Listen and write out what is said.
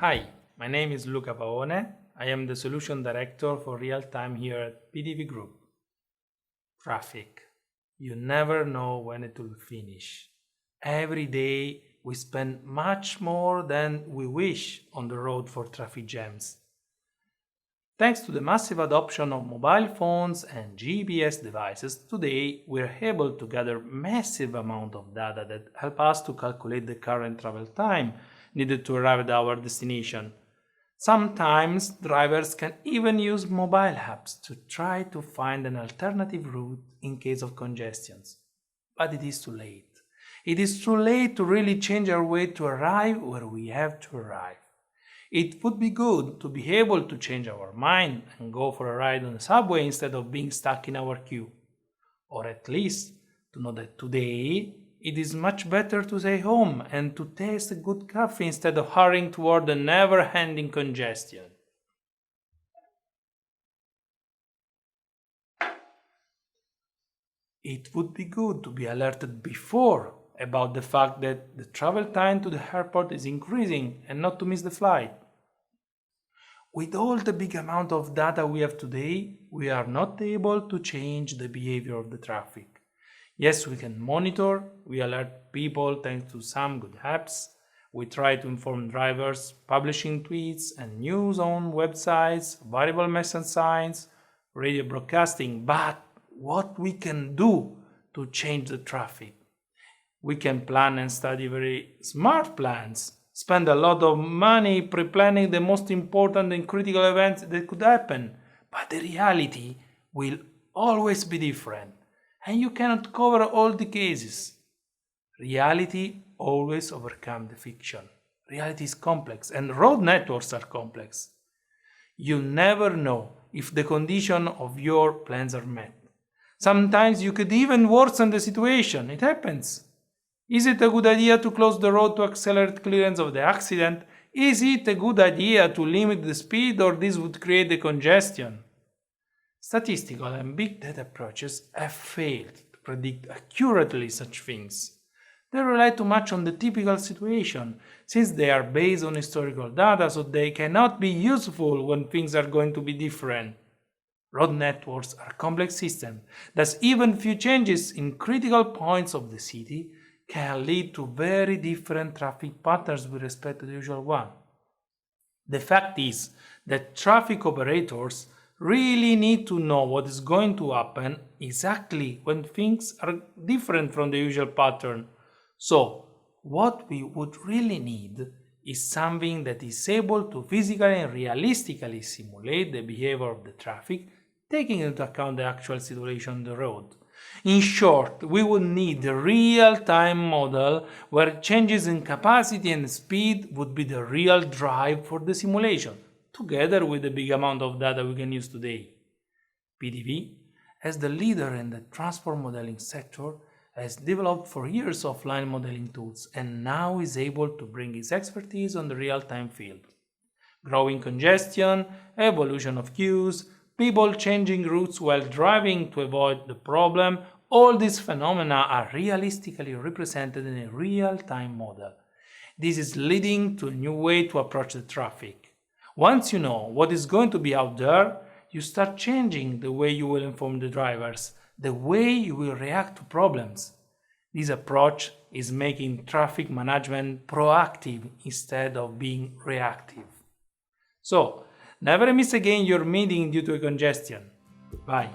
Hi, my name is Luca Paone. I am the Solution Director for Real-Time here at PTV Group. Traffic. You never know when it will finish. Every day we spend much more than we wish on the road for traffic jams. Thanks to the massive adoption of mobile phones and GPS devices, today we are able to gather massive amount of data that help us to calculate the current travel time needed to arrive at our destination. Sometimes drivers can even use mobile apps to try to find an alternative route in case of congestions. But it is too late. It is too late to really change our way to arrive where we have to arrive. It would be good to be able to change our mind and go for a ride on the subway instead of being stuck in our queue. Or at least to know that today it is much better to stay home and to taste a good coffee instead of hurrying toward the never-ending congestion. It would be good to be alerted before about the fact that the travel time to the airport is increasing and not to miss the flight. With all the big amount of data we have today, we are not able to change the behavior of the traffic. Yes, we can monitor, we alert people thanks to some good apps, we try to inform drivers, publishing tweets and news on websites, variable message signs, radio broadcasting, but what we can do to change the traffic? We can plan and study very smart plans, spend a lot of money pre-planning the most important and critical events that could happen, but the reality will always be different, and you cannot cover all the cases. Reality always overcomes the fiction. Reality is complex, and road networks are complex. You never know if the conditions of your plans are met. Sometimes you could even worsen the situation. It happens. Is it a good idea to close the road to accelerate clearance of the accident? Is it a good idea to limit the speed, or this would create a congestion? Statistical and big data approaches have failed to predict accurately such things. They rely too much on the typical situation, since they are based on historical data, so they cannot be useful when things are going to be different. Road networks are complex systems, thus even few changes in critical points of the city can lead to very different traffic patterns with respect to the usual one. The fact is that traffic operators really need to know what is going to happen exactly when things are different from the usual pattern. So, what we would really need is something that is able to physically and realistically simulate the behavior of the traffic, taking into account the actual situation on the road. In short, we would need a real-time model where changes in capacity and speed would be the real drive for the simulation, together with the big amount of data we can use today. PTV, as the leader in the transport modeling sector, has developed for years offline modeling tools and now is able to bring its expertise on the real-time field. Growing congestion, evolution of queues, people changing routes while driving to avoid the problem, all these phenomena are realistically represented in a real-time model. This is leading to a new way to approach the traffic. Once you know what is going to be out there, you start changing the way you will inform the drivers, the way you will react to problems. This approach is making traffic management proactive instead of being reactive. So, never miss again your meeting due to a congestion. Goodbye.